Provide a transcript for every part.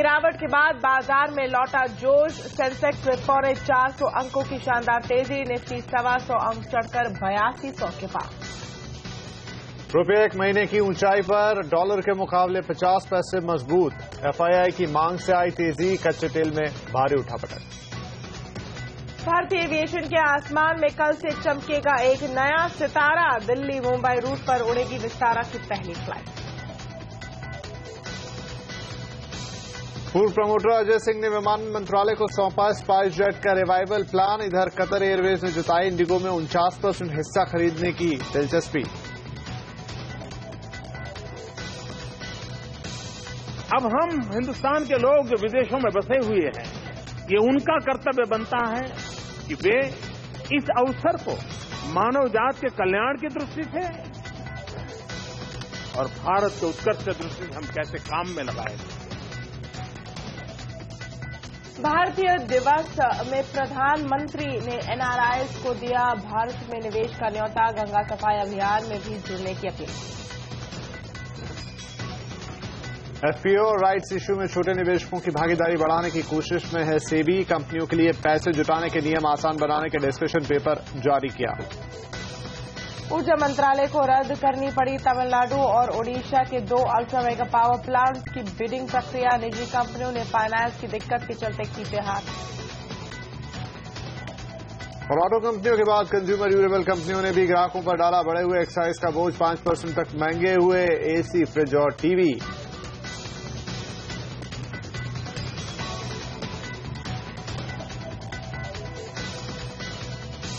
गिरावट के बाद बाजार में लौटा जोश। सेंसेक्स में 400 अंकों की शानदार तेजी। निफ्टी 125 अंक चढ़कर 8200 के पास। रुपये एक महीने की ऊंचाई पर, डॉलर के मुकाबले 50 पैसे मजबूत। एफआईआई की मांग से आई तेजी, कच्चे तेल में भारी उठापटक। भारतीय एविएशन के आसमान में कल से चमकेगा एक नया सितारा। दिल्ली मुंबई रूट पर उड़ेगी विस्तारा की पहली फ्लाइट। पूर्व प्रमोटर अजय सिंह ने विमान मंत्रालय को सौंपा स्पाइस जेट का रिवाइवल प्लान। इधर कतर एयरवेज ने जताई इंडिगो में 49% हिस्सा खरीदने की दिलचस्पी। अब हम हिंदुस्तान के लोग जो विदेशों में बसे हुए हैं, ये उनका कर्तव्य बनता है कि वे इस अवसर को मानव जात के कल्याण की दृष्टि से और भारत के उत्कर्ष की दृष्टि से हम कैसे काम में लगाएं। भारतीय दिवस में प्रधानमंत्री ने एनआरआईज को दिया भारत में निवेश का न्योता। गंगा सफाई अभियान में भी जुड़ने की अपील। एफपीओ और राइट्स इश्यू में छोटे निवेशकों की भागीदारी बढ़ाने की कोशिश में है सेबी। कंपनियों के लिए पैसे जुटाने के नियम आसान बनाने के डिस्कशन पेपर जारी किया। ऊर्जा मंत्रालय को रद्द करनी पड़ी तमिलनाडु और ओडिशा के 2 अल्ट्रा मेगा पावर प्लांट्स की बिडिंग प्रक्रिया। निजी कंपनियों ने फाइनेंस की दिक्कत के चलते खींचे हाथ। और ऑटो कंपनियों के बाद कंज्यूमर ड्यूरेबल कंपनियों ने भी ग्राहकों पर डाला बढ़े हुए एक्साइज का बोझ। 5% तक महंगे हुए एसी, फ्रिज और टीवी।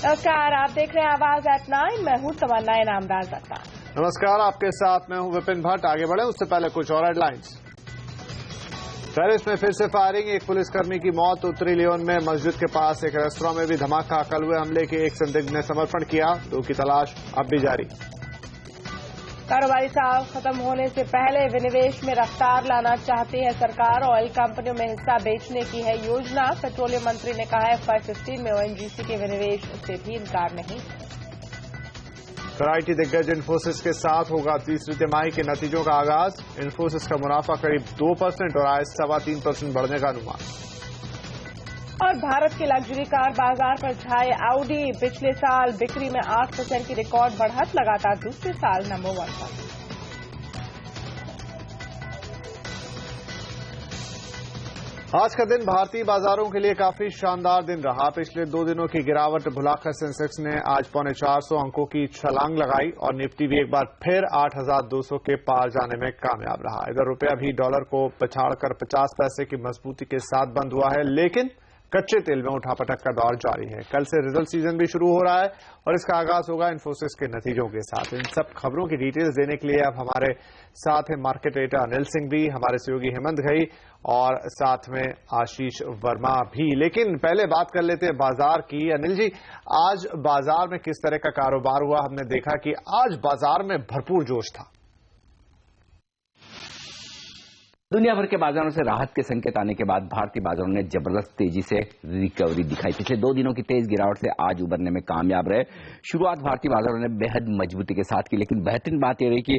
नमस्कार, आप देख रहे हैं आवाज एट 9। मैं हूं तमन्ना इनामदार दत्ता। नमस्कार, आपके साथ मैं हूं विपिन भट्ट। आगे बढ़े उससे पहले कुछ और हेडलाइंस। पेरिस में फिर से फायरिंग, एक पुलिसकर्मी की मौत। उत्तरी लियोन में मस्जिद के पास एक रेस्तरां में भी धमाका। कल हुए हमले के एक संदिग्ध ने समर्पण किया। 2 की तलाश अब भी जारी। कारोबारी साल खत्म होने से पहले विनिवेश में रफ्तार लाना चाहती है सरकार। ऑयल कंपनियों में हिस्सा बेचने की है योजना। पेट्रोलियम मंत्री ने कहा FY15 में ONGC के विनिवेश से भी इनकार नहीं। आईटी दिग्गज इन्फोसिस के साथ होगा तीसरी तिमाही के नतीजों का आगाज। इन्फोसिस का मुनाफा करीब 2% और आय 3.25% बढ़ने का अनुमान। और भारत के लग्जरी कार बाजार पर छाए आउडी। पिछले साल बिक्री में 8% की रिकॉर्ड बढ़त, लगातार दूसरे साल नंबर 1 पर। आज का दिन भारतीय बाजारों के लिए काफी शानदार दिन रहा। पिछले 2 दिनों की गिरावट भुलाकर सेंसेक्स ने आज 450 अंकों की छलांग लगाई और निफ्टी भी एक बार फिर 8,200 के पार जाने में कामयाब रहा। इधर रुपया भी डॉलर को पछाड़कर 50 पैसे की मजबूती के साथ बंद हुआ है, लेकिन कच्चे तेल में उठापटक का दौर जारी है। कल से रिजल्ट सीजन भी शुरू हो रहा है और इसका आगाज होगा इन्फोसिस के नतीजों के साथ। इन सब खबरों की डिटेल्स देने के लिए अब हमारे साथ है मार्केट रेटर अनिल सिंह भी, हमारे सहयोगी हेमंत घई और साथ में आशीष वर्मा भी। लेकिन पहले बात कर लेते हैं बाजार की। अनिल जी, आज बाजार में किस तरह का कारोबार हुआ? हमने देखा कि आज बाजार में भरपूर जोश था। दुनिया भर के बाजारों से राहत के संकेत आने के बाद भारतीय बाजारों ने जबरदस्त तेजी से रिकवरी दिखाई। पिछले 2 दिनों की तेज गिरावट से आज उबरने में कामयाब रहे। शुरुआत भारतीय बाजारों ने बेहद मजबूती के साथ की, लेकिन बेहतरीन बात यह रही कि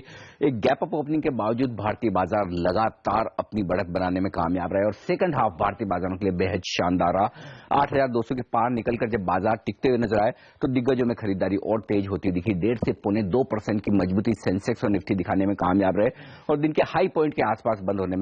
एक गैप अप ओपनिंग के बावजूद भारतीय बाजार लगातार अपनी बढ़त बनाने में कामयाब रहे और सेकंड हाफ भारतीय बाजारों के लिए बेहद शानदार रहा। 8,200 के पार निकलकर जब बाजार टिकते हुए नजर आए तो दिग्गजों में खरीदारी और तेज होती दिखी। 1.5 से 2.25% की मजबूती सेंसेक्स और निफ्टी दिखाने में कामयाब रहे और दिन के हाई पॉइंट के आसपास बंद होने में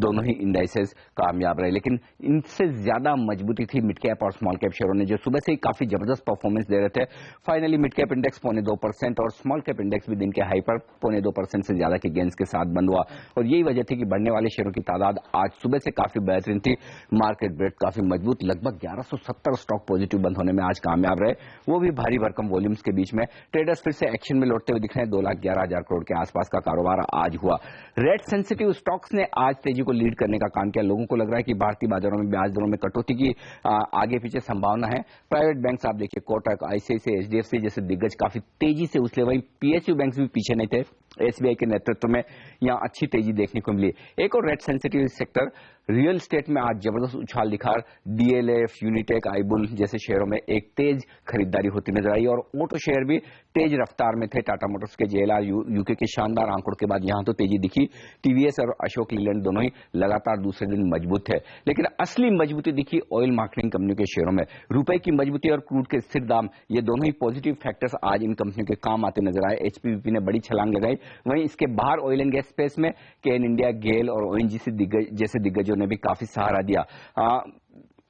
दोनों ही इंडाइसेस कामयाब रहे। लेकिन इनसे ज्यादा मजबूती थी मिड कैप और स्मॉल कैप शेयरों ने, जो सुबह से ही काफी जबरदस्त परफॉर्मेंस दे रहे थे। फाइनली मिड कैप इंडेक्स 2.25% और स्मॉल कैप इंडेक्स भी दिन के हाई पर 2.25% से ज्यादा के गेंस के साथ बंद हुआ और यही वजह थी कि बढ़ने वाले शेयरों की तादाद आज सुबह से काफी बेहतरीन थी। मार्केट ब्रेड काफी मजबूत, लगभग 1170 स्टॉक पॉजिटिव बंद होने में आज कामयाब रहे, वो भी भारी भरकम वॉल्यूम्स के बीच में। ट्रेडर्स फिर से एक्शन में लौटते हुए दिख रहे हैं। 2,11,000 करोड़ के आसपास का कारोबार आज हुआ। रेट सेंसिटिव स्टॉक्स ने आज तेजी को लीड करने का काम किया। लोगों को लग रहा है कि भारतीय बाजारों में ब्याज दरों में कटौती की आगे पीछे संभावना है। प्राइवेट बैंक्स आप देखिए, कोटक, ICICI, HDFC जैसे दिग्गज काफी तेजी से उछले, वहीं PSU बैंक्स भी पीछे नहीं थे। एसबीआई के नेतृत्व में यहाँ अच्छी तेजी देखने को मिली। एक और rate sensitive sector real estate में आज जबरदस्त उछाल दिखा। डीएलएफ, यूनिटेक, आईबुल जैसे शेयरों में एक तेज खरीदारी होती नजर आई और ऑटो शेयर भी तेज रफ्तार में थे। टाटा मोटर्स के जेएलआर यूके के शानदार आंकड़ों के बाद यहां तो तेजी दिखी। टीवीएस और अशोक लीलैंड दोनों ही लगातार दूसरे दिन मजबूत थे, लेकिन असली मजबूती दिखी ऑयल मार्केटिंग कंपनियों के शेयरों में। रुपए की मजबूती और क्रूड के स्थिर दाम, ये दोनों ही पॉजिटिव फैक्टर्स आज इन कंपनियों के काम आते नजर आए। एचपीवीपी ने बड़ी छलांग लगाई। वहीं इसके बाहर ऑयल एंड गैस स्पेस में केन इंडिया, गेल और ओएनजीसी जैसे दिग्गजों ने भी काफी सहारा दिया।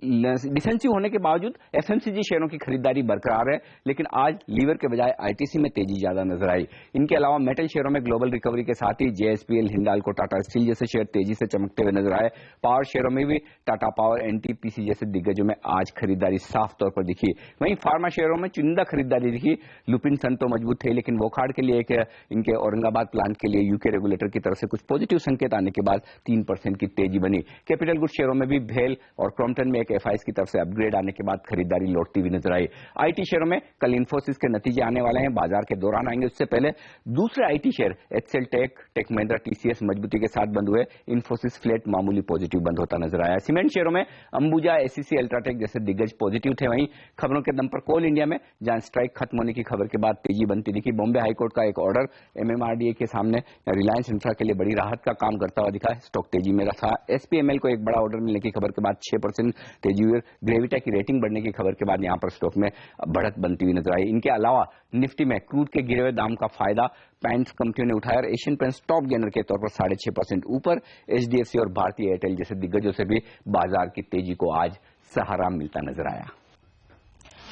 डिफेंसिव होने के बावजूद एफएमसीजी शेयरों की खरीदारी बरकरार है, लेकिन आज लीवर के बजाय आईटीसी में तेजी ज्यादा नजर आई। इनके अलावा मेटल शेयरों में ग्लोबल रिकवरी के साथ ही जेएसपीएल, हिंडाल्को, टाटा स्टील जैसे शेयर तेजी से चमकते हुए नजर आए। पावर शेयरों में भी टाटा पावर, एनटीपीसी जैसे दिग्गजों में आज खरीदारी साफ तौर पर दिखी। वहीं फार्मा शेयरों में चुनिंदा खरीदारी दिखी। लुपिन सन तो मजबूत थे, लेकिन वोखाड़ के लिए इनके औरंगाबाद प्लांट के लिए यूके रेगुलेटर की तरफ से कुछ पॉजिटिव संकेत आने के बाद 3% की तेजी बनी। कैपिटल गुड शेयरों में भी भेल और क्रॉम्पटन में एक एफआईएस की तरफ से अपग्रेड आने के बाद खरीदारी लौटती हुई नजर आई। आईटी शेयरों में कल इन्फोसिस के नतीजे आने वाले हैं, बाजार के दौरान आएंगे। उससे पहले दूसरे IT share HCL Tech Mahindra, TCS मजबूती के साथ बंद हुए। इन्फोसिस फ्लैट मामूली पॉजिटिव बंद होता नजर आया। सीमेंट शेयरों में अंबुजा, एसीसी, अल्ट्राटेक जैसे दिग्गज पॉजिटिव थे। वहीं खबरों के दम पर कोल इंडिया में जहां स्ट्राइक खत्म होने की खबर के बाद तेजी बनती दिखी। बॉम्बे हाईकोर्ट का एक ऑर्डर एमएमआरडीए के सामने रिलायंस इंफ्रा के लिए बड़ी राहत का काम करता हुआ दिखा। स्टॉक तेजी में रहा। एसपीएमएल को एक बड़ा ऑर्डर मिलने की खबर के बाद 6% तेजी हुई। ग्रेविटा की रेटिंग बढ़ने की खबर के बाद यहां पर स्टॉक में बढ़त बनती हुई नजर आई। इनके अलावा निफ्टी में क्रूड के गिरे हुए दाम का फायदा पैंट्स कंपनियों ने उठाया और एशियन पेंट्स टॉप गेनर के तौर पर 6.5% ऊपर। एचडीएफसी और भारतीय एयरटेल जैसे दिग्गजों से भी बाजार की तेजी को आज सहारा मिलता नजर आया।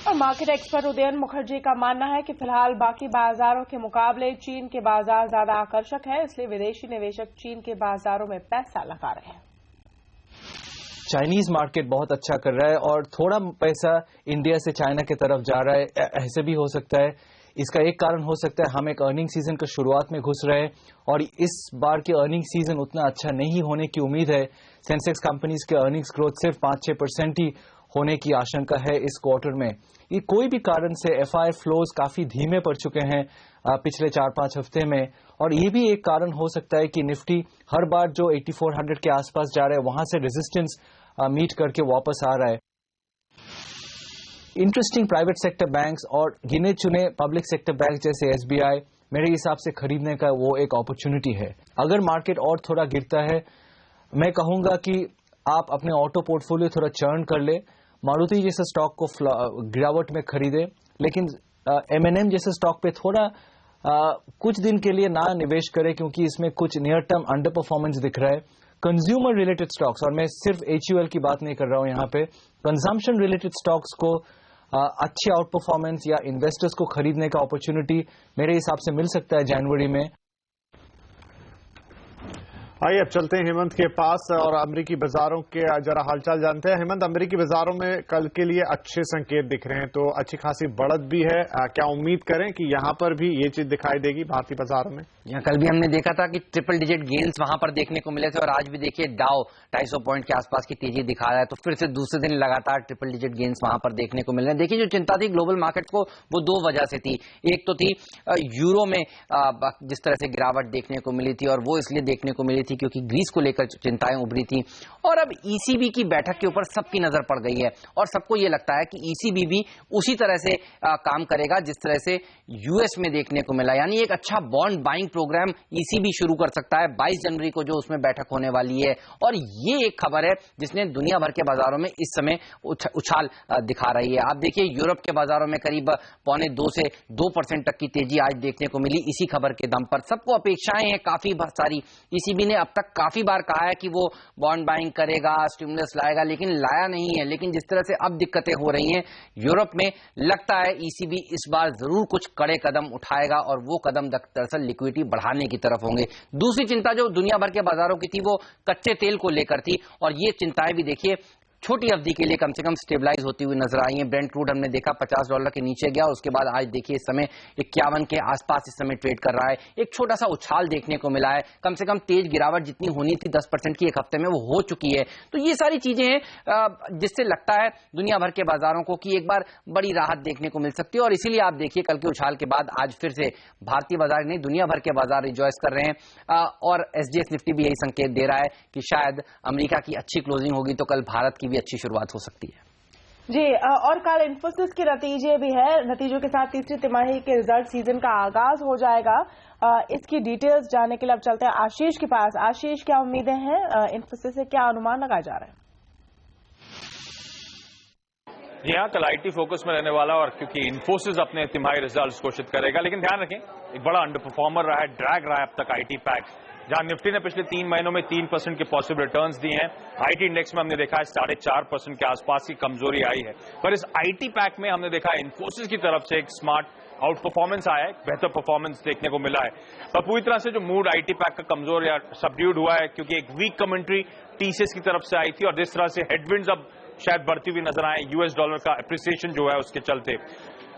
और मार्केट एक्सपर्ट उदयन मुखर्जी का मानना है कि फिलहाल बाकी बाजारों के मुकाबले चीन के बाजार ज्यादा आकर्षक है, इसलिए विदेशी निवेशक चीन के बाजारों में पैसा लगा रहे हैं। चाइनीज मार्केट बहुत अच्छा कर रहा है और थोड़ा पैसा इंडिया से चाइना की तरफ जा रहा है, ऐसे भी हो सकता है। इसका एक कारण हो सकता है हम एक अर्निंग सीजन के शुरुआत में घुस रहे हैं और इस बार के अर्निंग सीजन उतना अच्छा नहीं होने की उम्मीद है। सेंसेक्स कंपनीज के अर्निंग्स ग्रोथ सिर्फ 5-6% ही होने की आशंका है इस क्वार्टर में। ये कोई भी कारण से एफआई फ्लोज काफी धीमे पड़ चुके हैं पिछले 4-5 हफ्ते में, और ये भी एक कारण हो सकता है कि निफ्टी हर बार जो 8400 के आसपास जा रहा है वहां से रेजिस्टेंस मीट करके वापस आ रहा है। इंटरेस्टिंग प्राइवेट सेक्टर बैंक्स और गिने चुने पब्लिक सेक्टर बैंक जैसे एसबीआई मेरे हिसाब से खरीदने का वो एक अपॉर्चुनिटी है। अगर मार्केट और थोड़ा गिरता है, मैं कहूंगा कि आप अपने ऑटो पोर्टफोलियो थोड़ा चर्न कर ले। मारुति जैसे स्टॉक को गिरावट में खरीदे, लेकिन एमएनएम जैसे स्टॉक पे थोड़ा कुछ दिन के लिए ना निवेश करें, क्योंकि इसमें कुछ नियर टर्म अंडर परफॉर्मेंस दिख रहा है। कंज्यूमर रिलेटेड स्टॉक्स, और मैं सिर्फ एचयूएल की बात नहीं कर रहा हूं यहाँ पे, कंजम्पशन रिलेटेड स्टॉक्स को अच्छे आउट परफॉर्मेंस या इन्वेस्टर्स को खरीदने का अपॉर्चुनिटी मेरे हिसाब से मिल सकता है जनवरी में। आइए अब चलते हैं हेमंत के पास और अमेरिकी बाजारों के जरा हालचाल जानते हैं। हेमंत, अमेरिकी बाजारों में कल के लिए अच्छे संकेत दिख रहे हैं, तो अच्छी खासी बढ़त भी है। क्या उम्मीद करें कि यहां पर भी ये चीज दिखाई देगी भारतीय बाजारों में? यहाँ कल भी हमने देखा था कि ट्रिपल डिजिट गेन्स वहां पर देखने को मिले थे, और आज भी देखिए डाउ 250 पॉइंट के आसपास की तेजी दिखा रहा है, तो फिर से दूसरे दिन लगातार ट्रिपल डिजिट गेन्स वहां पर देखने को मिल रहे हैं। देखिए, जो चिंता थी ग्लोबल मार्केट को, वो दो वजह से थी। एक तो थी यूरो में जिस तरह से गिरावट देखने को मिली थी, और वो इसलिए देखने को मिली थी क्योंकि ग्रीस को लेकर चिंताएं उभरी थी, और अब ईसीबी की बैठक के ऊपर सबकी नजर पड़ गई है, और सबको ये लगता है कि ईसीबी भी उसी तरह से काम करेगा जिस तरह से यूएस में देखने को मिला, यानी एक अच्छा बॉन्ड बाइंग प्रोग्राम ईसीबी शुरू कर सकता है 22 जनवरी को जो उसमें बैठक होने वाली है। और ये एक खबर है जिसने दुनिया भर के बाजारों में इस समय उछाल दिखा रही है। आप देखिए, यूरोप के बाजारों में करीब 1.25 से 2% तक की तेजी आज देखने को मिली इसी खबर के दम पर। सबको अपेक्षाएं हैं काफी सारी। ईसीबी ने अब तक काफी बार कहा है कि वो बॉन्ड बाइंग करेगा, स्टिमुलस लाएगा, लेकिन लाया नहीं है। लेकिन जिस तरह से अब दिक्कतें हो रही हैं यूरोप में, लगता है ईसीबी इस बार जरूर कुछ कड़े कदम उठाएगा, और वो कदम दरअसल लिक्विडिटी बढ़ाने की तरफ होंगे। दूसरी चिंता जो दुनिया भर के बाजारों की थी वो कच्चे तेल को लेकर थी, और ये चिंताएं भी देखिए छोटी अवधि के लिए कम से कम स्टेबलाइज होती हुई नजर आई है। ब्रेंट क्रूड हमने देखा $50 के नीचे गया, उसके बाद आज देखिए इस समय 51 के आसपास इस समय ट्रेड कर रहा है। एक छोटा सा उछाल देखने को मिला है, कम से कम तेज गिरावट जितनी होनी थी 10% की एक हफ्ते में वो हो चुकी है। तो ये सारी चीजें हैं जिससे लगता है दुनिया भर के बाजारों को कि एक बार बड़ी राहत देखने को मिल सकती है। और इसीलिए आप देखिए कल के उछाल के बाद आज फिर से भारतीय बाजार नहीं दुनिया भर के बाजार रिजॉयस कर रहे हैं। और एसजीएक्स निफ्टी भी यही संकेत दे रहा है कि शायद अमेरिका की अच्छी क्लोजिंग होगी तो कल भारत की भी अच्छी शुरुआत हो सकती है। जी, और कल इन्फोसिस के नतीजे भी है। नतीजों के साथ तीसरी तिमाही के रिजल्ट सीजन का आगाज हो जाएगा। इसकी डिटेल्स जानने के लिए अब चलते हैं आशीष के पास। आशीष, क्या उम्मीदें हैं? इन्फोसिस से क्या अनुमान लगाए जा रहे हैं? जी हाँ, कल आईटी फोकस में रहने वाला, और क्योंकि इन्फोसिस अपने तिमाही रिजल्ट्स घोषित करेगा, लेकिन ध्यान रखें एक बड़ा अंडर परफॉर्मर रहा है, ड्रैग रहा है अब तक आईटी पैक, जहां निफ्टी ने पिछले 3 महीनों में 3% के पॉजिटिव रिटर्न्स दिए हैं। आईटी इंडेक्स में हमने देखा है 4.5% के आसपास की कमजोरी आई है, पर इस आईटी पैक में हमने देखा है इन्फोसिस की तरफ से एक स्मार्ट आउट परफॉर्मेंस आया है, बेहतर परफॉर्मेंस देखने को मिला है। पर पूरी तरह से जो मूड आईटी पैक का कमजोर या सबड्यूड हुआ है, क्योंकि एक वीक कमेंट्री टीसीएस की तरफ से आई थी, और जिस तरह से हेडविंड्स अब शायद बढ़ती हुई नजर आए यूएस डॉलर का एप्रिसिएशन जो है उसके चलते,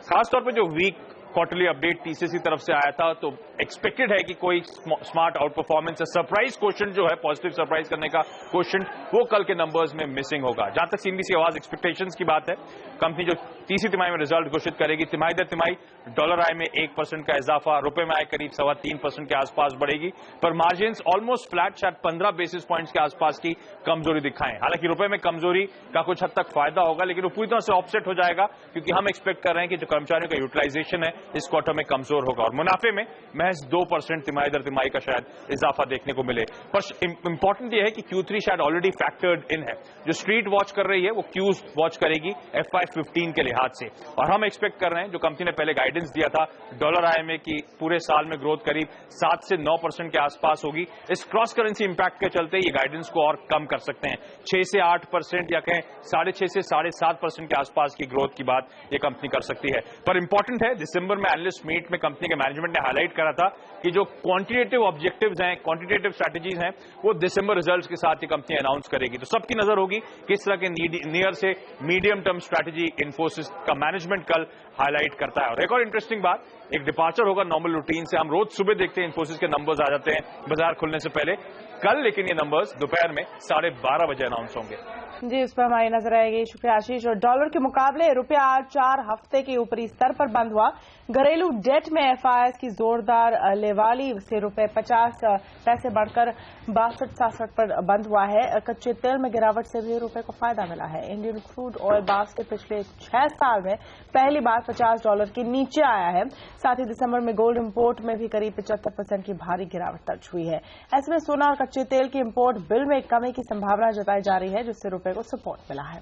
खासतौर पे जो वीक क्वार्टरली अपडेट टीसीएस की तरफ से आया था, तो एक्सपेक्टेड है कि कोई स्मार्ट आउट परफॉर्मेंस है, सरप्राइज क्वेश्चन जो है, पॉजिटिव सरप्राइज करने का क्वेश्चन, वो कल के नंबर्स में मिसिंग होगा। जहां तक सीएनबीसी आवाज एक्सपेक्टेशंस की बात है, कंपनी जो तीसरी तिमाही में रिजल्ट घोषित करेगी, तिमाही दर तिमाही डॉलर आय में 1% का इजाफा, रुपए में आय करीब 3.25% के आसपास बढ़ेगी, पर मार्जिन ऑलमोस्ट फ्लैट, शायद 15 बेसिस पॉइंट्स के आसपास की कमजोरी दिखाएं। हालांकि रुपए में कमजोरी का कुछ हद तक फायदा होगा, लेकिन वो पूरी तरह से ऑफसेट हो जाएगा, क्योंकि हम एक्सपेक्ट कर रहे हैं कि जो कर्मचारियों का यूटिलाइजेशन है इस क्वार्टर में कमजोर होगा, और मुनाफे में महज 2% तिमाही दर तिमाही का शायद इजाफा देखने को मिले। पर इंपॉर्टेंट यह है कि Q3 शायद ऑलरेडी फैक्टर्ड इन है। जो स्ट्रीट वॉच कर रही है वो Qs वॉच करेगी FY15 के लिहाज से, और हम एक्सपेक्ट कर रहे हैं, जो कंपनी ने पहले गाइडेंस दिया था डॉलर आय में कि पूरे साल में ग्रोथ करीब 7 से 9% के आसपास होगी, इस क्रॉस करेंसी इंपैक्ट के चलते ये गाइडेंस को और कम कर सकते हैं, 6 से 8% या कहें 6.5 से 7.5% के आसपास की ग्रोथ की बात ये कंपनी कर सकती है। पर इंपॉर्टेंट है, दिसंबर में एनालिस्ट मीट में कंपनी के मैनेजमेंट ने हाईलाइट करा था कि जो क्वांटिटेटिव ऑब्जेक्टिव्स हैं, क्वांटिटेटिव स्ट्रैटेजीज हैं, वो दिसंबर रिजल्ट्स के साथ ये कंपनी अनाउंस करेगी। तो सबकी नजर होगी किस तरह के नियर से मीडियम टर्म स्ट्रैटेजी इन्फोसिस का मैनेजमेंट कल हाईलाइट करता है। और एक और इंटरेस्टिंग बात, एक डिपार्चर होगा नॉर्मल रूटीन से। हम रोज सुबह देखते हैं इन्फोसिस के नंबर्स आ जाते हैं बाजार खुलने से पहले, कल लेकिन ये नंबर्स दोपहर में 12:30 बजे अनाउंस होंगे। जी, उस पर हमारी नजर आएगी। शुक्रिया आशीष। और डॉलर के मुकाबले रुपया आज 4 हफ्ते के ऊपरी स्तर पर बंद हुआ। घरेलू डेट में एफआईएस की जोरदार लेवाली से रुपए 50 पैसे बढ़कर 62-66 पर बंद हुआ है। कच्चे तेल में गिरावट से भी रुपए को फायदा मिला है। इंडियन क्रूड ऑयल बास्केट पिछले 6 साल में पहली बार $50 के नीचे आया है। साथ ही दिसंबर में गोल्ड इंपोर्ट में भी करीब 75% की भारी गिरावट दर्ज हुई है। ऐसे में सोना और कच्चे तेल की इंपोर्ट बिल में कमी की संभावना जताई जा रही है, जिससे रुपए को सपोर्ट मिला है।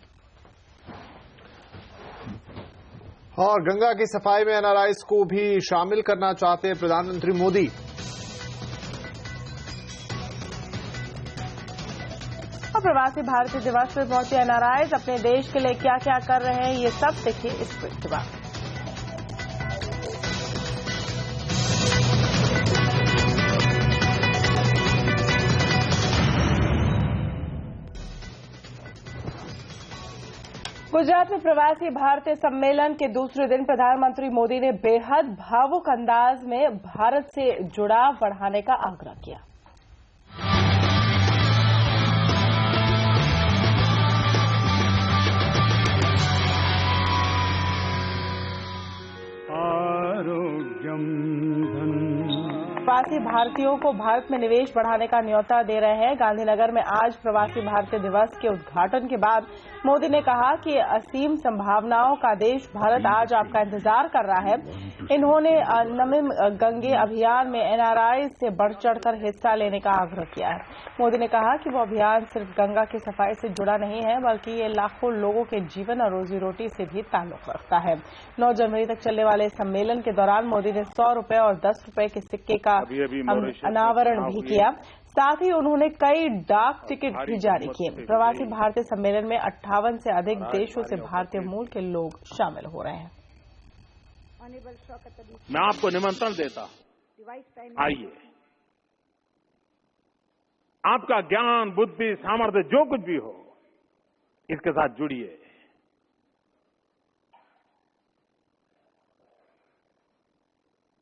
और गंगा की सफाई में एनआरआईज को भी शामिल करना चाहते हैं प्रधानमंत्री मोदी। और प्रवासी भारतीय दिवस पर पहुंचे एनआरआईज अपने देश के लिए क्या क्या कर रहे हैं, ये सब देखिए इस ट्वीट के बाद। गुजरात में प्रवासी भारतीय सम्मेलन के दूसरे दिन प्रधानमंत्री मोदी ने बेहद भावुक अंदाज में भारत से जुड़ाव बढ़ाने का आग्रह किया। प्रवासी भारतीयों को भारत में निवेश बढ़ाने का न्योता दे रहे हैं। गांधीनगर में आज प्रवासी भारतीय दिवस के उद्घाटन के बाद मोदी ने कहा कि असीम संभावनाओं का देश भारत आज आपका इंतजार कर रहा है। इन्होंने नमामि गंगे अभियान में एनआरआई से बढ़ चढ़कर हिस्सा लेने का आग्रह किया है। मोदी ने कहा कि वो अभियान सिर्फ गंगा की सफाई से जुड़ा नहीं है, बल्कि ये लाखों लोगों के जीवन और रोजी रोटी से भी ताल्लुक रखता है। 9 जनवरी तक चलने वाले सम्मेलन के दौरान मोदी ने 100 रुपए और 10 रुपए के सिक्के का अनावरण भी किया। साथ ही उन्होंने कई डाक टिकट भी जारी किए। प्रवासी भारतीय सम्मेलन में 58 से अधिक देशों से भारतीय मूल के लोग शामिल हो रहे हैं। मैं आपको निमंत्रण देता, आइए, आपका ज्ञान, बुद्धि, सामर्थ्य जो कुछ भी हो, इसके साथ जुड़िए।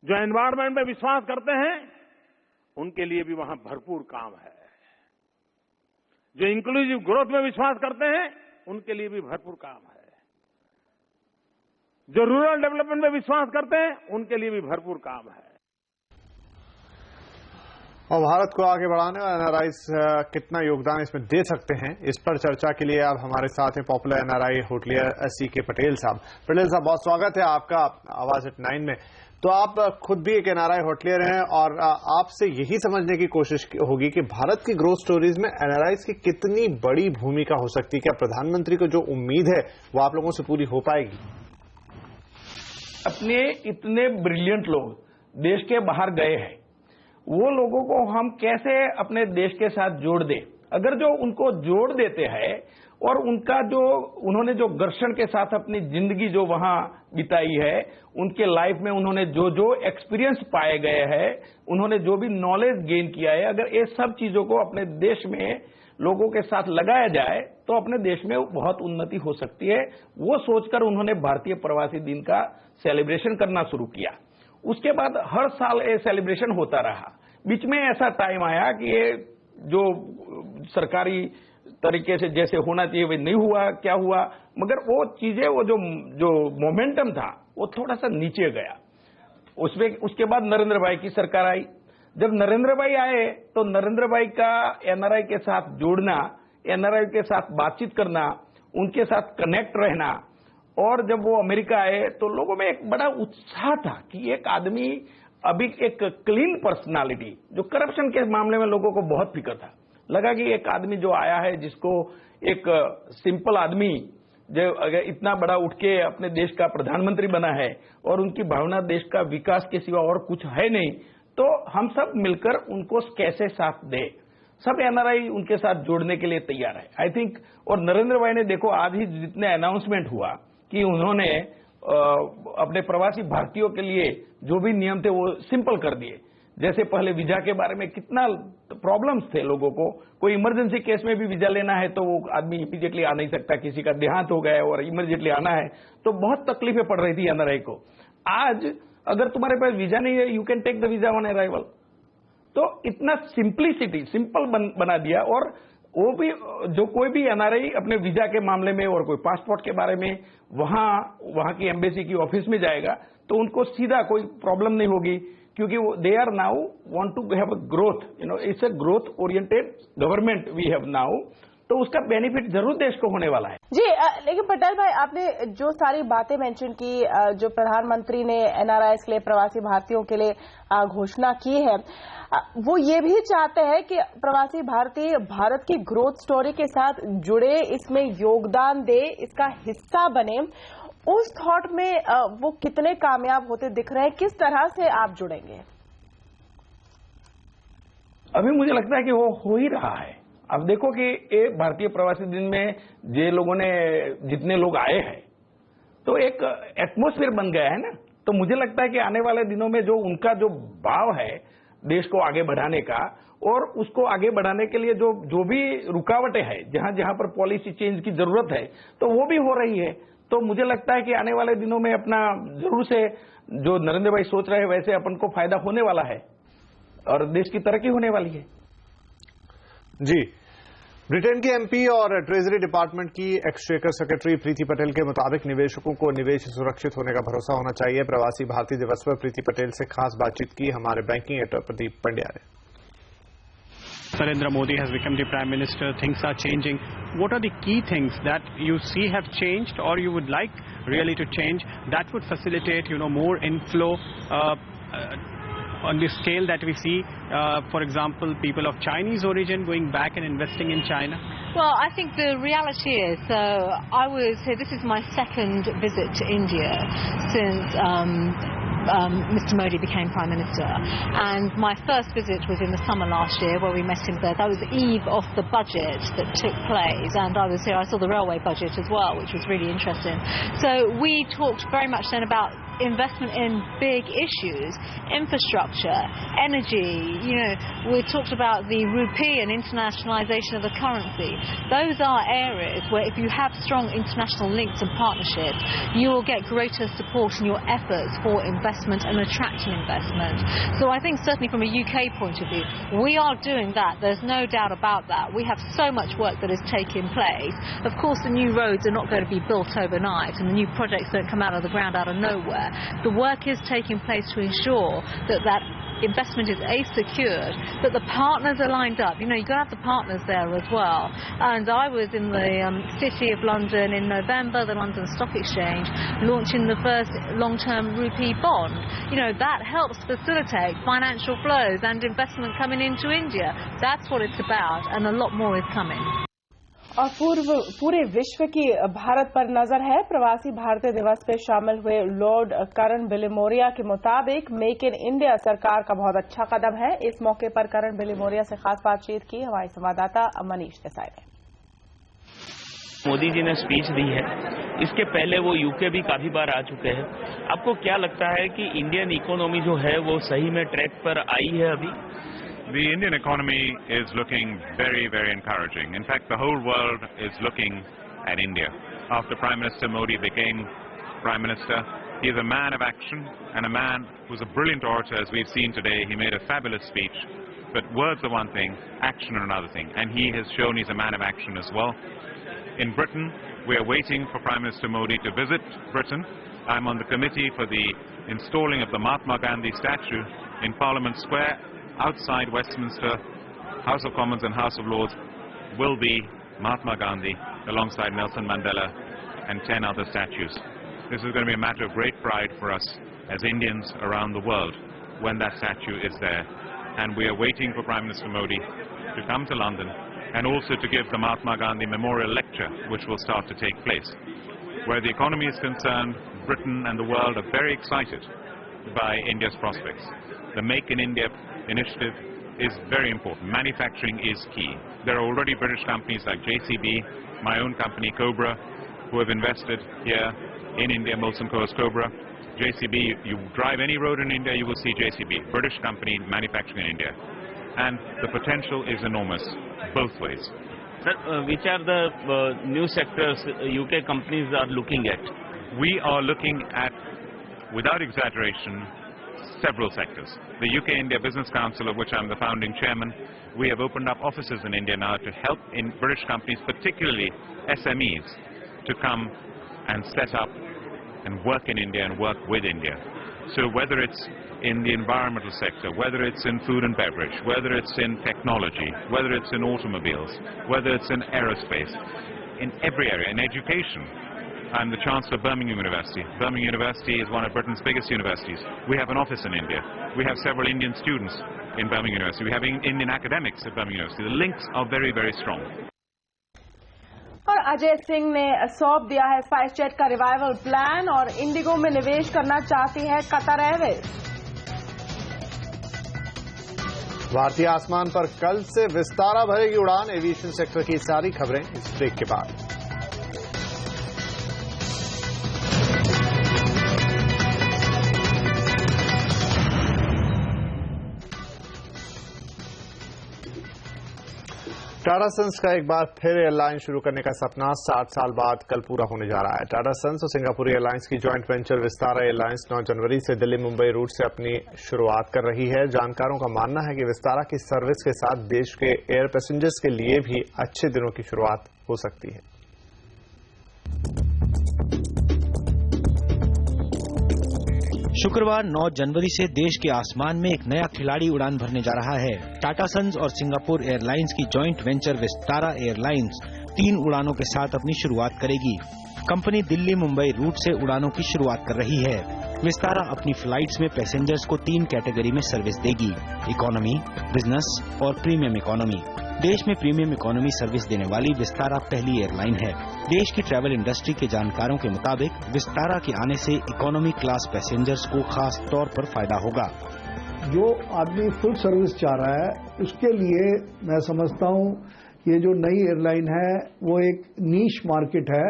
जो एनवायरमेंट में विश्वास करते हैं उनके लिए भी वहां भरपूर काम है। जो इंक्लूसिव ग्रोथ में विश्वास करते हैं उनके लिए भी भरपूर काम है। जो रूरल डेवलपमेंट में विश्वास करते हैं उनके लिए भी भरपूर काम है। और भारत को आगे बढ़ाने और एनआरआईज कितना योगदान इसमें दे सकते हैं, इस पर चर्चा के लिए अब हमारे साथ हैं popular NRI hotelier CK Patel साहब। पटेल साहब, बहुत स्वागत है आपका आवाज एट 9 में। तो आप खुद भी एक एनआरआई होटलियर हैं और आपसे यही समझने की कोशिश होगी कि भारत की ग्रोथ स्टोरीज में एनआरआईज की कितनी बड़ी भूमिका हो सकती है। क्या प्रधानमंत्री को जो उम्मीद है वो आप लोगों से पूरी हो पाएगी? अपने इतने ब्रिलियंट लोग देश के बाहर गए हैं, वो लोगों को हम कैसे अपने देश के साथ जोड़ दें। अगर जो उनको जोड़ देते हैं और उनका जो उन्होंने जो घर्षण के साथ अपनी जिंदगी जो वहां बिताई है, उनके लाइफ में उन्होंने जो जो एक्सपीरियंस पाए गए हैं, उन्होंने जो भी नॉलेज गेन किया है, अगर ये सब चीजों को अपने देश में लोगों के साथ लगाया जाए तो अपने देश में बहुत उन्नति हो सकती है। वो सोचकर उन्होंने भारतीय प्रवासी दिन का सेलिब्रेशन करना शुरू किया। उसके बाद हर साल ये सेलिब्रेशन होता रहा। बीच में ऐसा टाइम आया कि ये जो सरकारी तरीके से जैसे होना चाहिए वो नहीं हुआ। क्या हुआ, मगर वो चीजें वो जो मोमेंटम था वो थोड़ा सा नीचे गया। उसके बाद नरेंद्र भाई की सरकार आई। जब नरेंद्र भाई आए तो नरेंद्र भाई का एनआरआई के साथ जोड़ना, एनआरआई के साथ बातचीत करना, उनके साथ कनेक्ट रहना, और जब वो अमेरिका आए तो लोगों में एक बड़ा उत्साह था कि एक आदमी अभी एक क्लीन पर्सनालिटी, जो करप्शन के मामले में लोगों को बहुत फिक्र था, लगा कि एक आदमी जो आया है जिसको एक सिंपल आदमी जो अगर इतना बड़ा उठ के अपने देश का प्रधानमंत्री बना है और उनकी भावना देश का विकास के सिवा और कुछ है नहीं, तो हम सब मिलकर उनको कैसे साथ दे। सब एनआरआई उनके साथ जोड़ने के लिए तैयार है, आई थिंक। और नरेंद्र भाई ने देखो आज ही जितने अनाउंसमेंट हुआ कि उन्होंने अपने प्रवासी भारतीयों के लिए जो भी नियम थे वो सिंपल कर दिए। जैसे पहले वीजा के बारे में कितना प्रॉब्लम्स थे लोगों को, कोई इमरजेंसी केस में भी वीजा लेना है तो वो आदमी इमीडिएटली आ नहीं सकता, किसी का देहांत हो गया और इमीडिएटली आना है तो बहुत तकलीफें पड़ रही थी एनआरआई को। आज अगर तुम्हारे पास वीजा नहीं है, you can take the visa on arrival. तो इतना सिंपलिसिटी सिंपल बना दिया। और वो भी जो कोई भी एनआरआई अपने वीजा के मामले में और कोई पासपोर्ट के बारे में वहां की एम्बेसी की ऑफिस में जाएगा तो उनको सीधा कोई प्रॉब्लम नहीं होगी, क्योंकि they are now want to have a growth, it's a growth oriented government we have now. तो उसका बेनिफिट जरूर देश को होने वाला है। जी, लेकिन पटेल भाई, आपने जो सारी बातें मेंशन की, जो प्रधानमंत्री ने एनआरआईज के लिए, प्रवासी भारतीयों के लिए घोषणा की है, वो ये भी चाहते हैं कि प्रवासी भारतीय भारत की ग्रोथ स्टोरी के साथ जुड़े, इसमें योगदान दे, इसका हिस्सा बने। उस थॉट में वो कितने कामयाब होते दिख रहे हैं? किस तरह से आप जुड़ेंगे? अभी मुझे लगता है कि वो हो ही रहा है। अब देखो कि एक भारतीय प्रवासी दिन में जितने लोग आए हैं तो एक एटमॉस्फेयर बन गया है ना। तो मुझे लगता है कि आने वाले दिनों में जो उनका जो भाव है देश को आगे बढ़ाने का, और उसको आगे बढ़ाने के लिए जो भी रुकावटें हैं, जहां पर पॉलिसी चेंज की जरूरत है, तो वो भी हो रही है। तो मुझे लगता है कि आने वाले दिनों में अपना जरूर से जो नरेंद्र भाई सोच रहे हैं वैसे अपन को फायदा होने वाला है और देश की तरक्की होने वाली है। जी, ब्रिटेन की एमपी और ट्रेजरी डिपार्टमेंट की एक्सचेकर सेक्रेटरी प्रीति पटेल के मुताबिक निवेशकों को निवेश सुरक्षित होने का भरोसा होना चाहिए। प्रवासी भारतीय दिवस पर प्रीति पटेल से खास बातचीत की हमारे बैंकिंग एडिटर प्रदीप पंड्या ने। Narendra Modi has become the Prime Minister, things are changing. What are the key things that you see have changed or you would like really to change that would facilitate, more inflow on the scale that we see, for example, people of Chinese origin going back and investing in China? Well, I think the reality is, this is my second visit to India since Mr. Modi became Prime Minister, and my first visit was in the summer last year where we met him there. That was the eve of the budget that took place, and I was here, I saw the railway budget as well, which was really interesting. So we talked very much then about investment in big issues, infrastructure, energy. We talked about the rupee and internationalization of the currency. Those are areas where if you have strong international links and partnerships, you will get greater support in your efforts for investment and attracting investment. So I think certainly from a UK point of view, we are doing that. There's no doubt about that. We have so much work that is taking place. Of course, the new roads are not going to be built overnight, and the new projects don't come out of the ground out of nowhere. The work is taking place to ensure that investment is secured, that the partners are lined up. You've got to have the partners there as well. And I was in the City of London in November, the London Stock Exchange, launching the first long-term rupee bond. That helps facilitate financial flows and investment coming into India. That's what it's about, and a lot more is coming. और पूरे विश्व की भारत पर नजर है। प्रवासी भारतीय दिवस पे शामिल हुए लॉर्ड करण बिलिमोरिया के मुताबिक मेक इन इंडिया सरकार का बहुत अच्छा कदम है। इस मौके पर करण बिलिमोरिया से खास बातचीत की हमारे संवाददाता मनीष देसाई ने। मोदी जी ने स्पीच दी है, इसके पहले वो यूके भी काफी बार आ चुके हैं। आपको क्या लगता है कि इंडियन इकोनॉमी जो है वो सही में ट्रैक पर आई है अभी? The Indian economy is looking very, very encouraging. In fact, the whole world is looking at India. After Prime Minister Modi became Prime Minister, he is a man of action and a man who's a brilliant orator, as we've seen today. He made a fabulous speech. But words are one thing, action are another thing. And he has shown he's a man of action as well. In Britain, we are waiting for Prime Minister Modi to visit Britain. I'm on the committee for the installing of the Mahatma Gandhi statue in Parliament Square. Outside Westminster, House of Commons and House of Lords will be Mahatma Gandhi alongside Nelson Mandela and 10 other statues. This is going to be a matter of great pride for us as Indians around the world when that statue is there. And we are waiting for Prime Minister Modi to come to London and also to give the Mahatma Gandhi Memorial Lecture, which will start to take place. Where the economy is concerned, Britain and the world are very excited by India's prospects. The Make in India initiative is very important. Manufacturing is key. There are already British companies like JCB, my own company Cobra, who have invested here in India, Molson Coors Cobra. JCB, you drive any road in India, you will see JCB, British company manufacturing in India. And the potential is enormous, both ways. Sir, which are the new sectors UK companies are looking at? We are looking at, without exaggeration, several sectors. The UK-India Business Council, of which I'm the founding chairman, we have opened up offices in India now to help in British companies, particularly SMEs, to come and set up and work in India and work with India. So whether it's in the environmental sector, whether it's in food and beverage, whether it's in technology, whether it's in automobiles, whether it's in aerospace, in every area, in education. I'm the Chancellor of Birmingham University. Birmingham University is one of Britain's biggest universities. We have an office in India. We have several Indian students in Birmingham University. We have Indian academics at Birmingham University. The links are very, very strong. और अजय सिंह ने सौंप दिया है SpiceJet का revival plan और Indigo में निवेश करना चाहती है कतर एयरवेज। भारतीय आसमान पर कल से विस्तारा भरेगी उड़ान। एविएशन सेक्टर की सारी खबरें इस ब्रेक के बाद। टाटा सन्स का एक बार फिर एयरलाइन शुरू करने का सपना 60 साल बाद कल पूरा होने जा रहा है। टाटा सन्स और सिंगापुर एयरलाइंस की जॉइंट वेंचर विस्तारा एयरलाइंस 9 जनवरी से दिल्ली मुंबई रूट से अपनी शुरुआत कर रही है। जानकारों का मानना है कि विस्तारा की सर्विस के साथ देश के एयर पैसेंजर्स के लिए भी अच्छे दिनों की शुरुआत हो सकती है। शुक्रवार 9 जनवरी से देश के आसमान में एक नया खिलाड़ी उड़ान भरने जा रहा है। टाटा सन्स और सिंगापुर एयरलाइंस की जॉइंट वेंचर विस्तारा एयरलाइंस 3 उड़ानों के साथ अपनी शुरुआत करेगी। कंपनी दिल्ली मुंबई रूट से उड़ानों की शुरुआत कर रही है। विस्तारा अपनी फ्लाइट्स में पैसेंजर्स को 3 कैटेगरी में सर्विस देगी, इकोनॉमी, बिजनेस और प्रीमियम इकोनॉमी। देश में प्रीमियम इकोनॉमी सर्विस देने वाली विस्तारा पहली एयरलाइन है। देश की ट्रैवल इंडस्ट्री के जानकारों के मुताबिक विस्तारा के आने से इकोनॉमी क्लास पैसेंजर्स को खास तौर पर फायदा होगा। जो आदमी फुल सर्विस चाह रहा है उसके लिए मैं समझता हूं ये जो नई एयरलाइन है वो एक नीश मार्केट है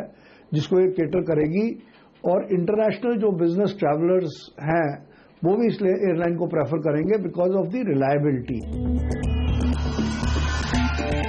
जिसको ये केटर करेगी। और इंटरनेशनल जो बिजनेस ट्रैवलर्स हैं वो भी इसलिए एयरलाइन को प्रेफर करेंगे because of the reliability.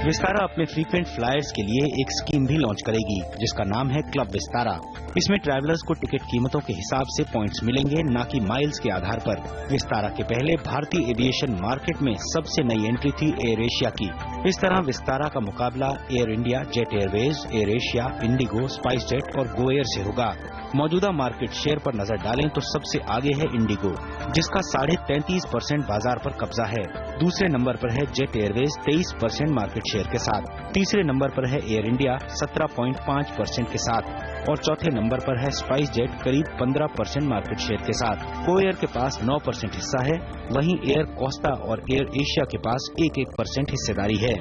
Vistara अपने फ्रीक्वेंट फ्लायर्स के लिए एक स्कीम भी लॉन्च करेगी जिसका नाम है क्लब विस्तारा। इसमें ट्रैवलर्स को टिकट कीमतों के हिसाब से पॉइंट्स मिलेंगे, न कि माइल्स के आधार पर। विस्तारा के पहले भारतीय एविएशन मार्केट में सबसे नई एंट्री थी एयर एशिया की। इस तरह विस्तारा का मुकाबला air India, jet Airways, air Asia, Indigo, spice jet और गो एयर से होगा। मौजूदा मार्केट शेयर पर नजर डालें तो सबसे आगे है इंडिगो, जिसका 33.5% बाजार पर कब्जा है। दूसरे नंबर पर है जेट एयरवेज 23% मार्केट शेयर के साथ। तीसरे नंबर पर है एयर इंडिया 17.5% के साथ और चौथे नंबर पर है स्पाइस जेट करीब 15% मार्केट शेयर के साथ। गो एयर के पास 9% हिस्सा है, वहीं एयर कोस्टा और एयर एशिया के पास 1% हिस्सेदारी है।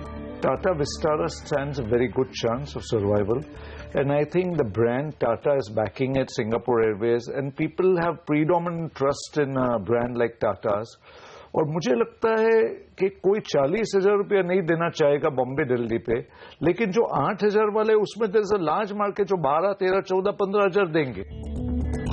Tata Vistara stands a very good chance of survival, and I think the brand Tata is backing at Singapore Airways, and people have predominant trust in a brand like Tata's. और मुझे लगता है कि कोई 40,000 रुपया नहीं देना चाहेगा बॉम्बे दिल्ली पे, लेकिन जो 8,000 वाले उसमें there is a large market जो 12, 13, 14, 15,000 देंगे।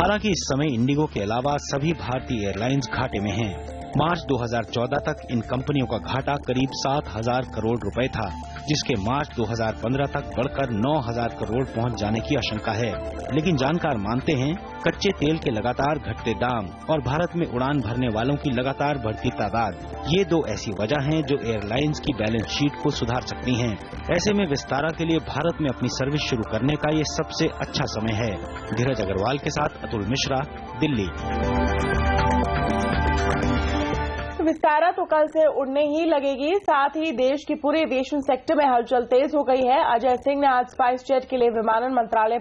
हालांकि इस समय इंडिगो के अलावा सभी भारतीय एयरलाइंस घाटे में हैं। मार्च 2014 तक इन कंपनियों का घाटा करीब 7,000 करोड़ रुपए था, जिसके मार्च 2015 तक बढ़कर 9,000 करोड़ पहुंच जाने की आशंका है। लेकिन जानकार मानते हैं कच्चे तेल के लगातार घटते दाम और भारत में उड़ान भरने वालों की लगातार बढ़ती तादाद, ये दो ऐसी वजह हैं जो एयरलाइंस की बैलेंस शीट को सुधार सकती हैं। ऐसे में विस्तारा के लिए भारत में अपनी सर्विस शुरू करने का ये सबसे अच्छा समय है। धीरज अग्रवाल के साथ अतुल मिश्रा, दिल्ली। विस्तारा तो कल से उड़ने ही लगेगी। साथ ही देश की पूरे एविएशन सेक्टर में हलचल तेज हो गई है। अजय सिंह ने आज स्पाइस जेट के लिए विमानन मंत्रालय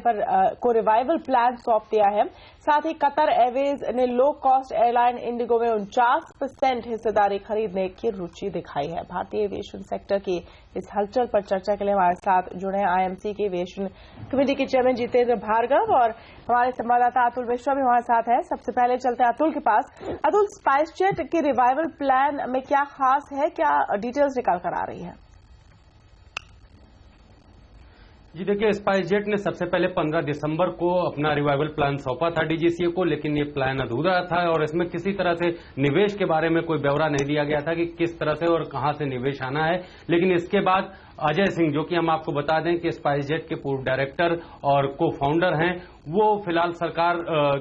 को रिवाइवल प्लान सौंप दिया है। साथ ही कतर एयरवेज ने लो कॉस्ट एयरलाइन इंडिगो में 49% हिस्सेदारी खरीदने की रुचि दिखाई है। भारतीय एविएशन सेक्टर की इस हलचल पर चर्चा के लिए हमारे साथ जुड़े हैं आईएमसी के एविएशन कमेटी के चेयरमैन जितेंद्र भार्गव और हमारे संवाददाता अतुल मिश्रा भी हमारे साथ है। सबसे पहले चलते हैं अतुल के पास। अतुल, स्पाइस जेट के रिवाइवल प्लान में क्या खास है, क्या डिटेल्स निकाल कर आ रही है? जी देखिए, स्पाइस जेट ने सबसे पहले 15 दिसंबर को अपना रिवाइवल प्लान सौंपा था डीजीसीए को, लेकिन ये प्लान अधूरा था और इसमें किसी तरह से निवेश के बारे में कोई ब्यौरा नहीं दिया गया था कि किस तरह से और कहां से निवेश आना है। लेकिन इसके बाद अजय सिंह, जो कि हम आपको बता दें कि स्पाइस जेट के पूर्व डायरेक्टर और को फाउंडर हैं, वो फिलहाल सरकार,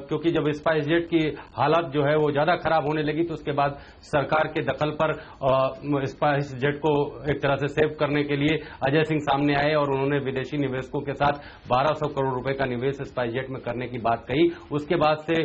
क्योंकि जब स्पाइस जेट की हालत जो है वो ज्यादा खराब होने लगी तो उसके बाद सरकार के दखल पर स्पाइस जेट को एक तरह से सेव करने के लिए अजय सिंह सामने आए और उन्होंने विदेशी निवेशकों के साथ 1200 करोड़ रुपए का निवेश स्पाइस जेट में करने की बात कही। उसके बाद से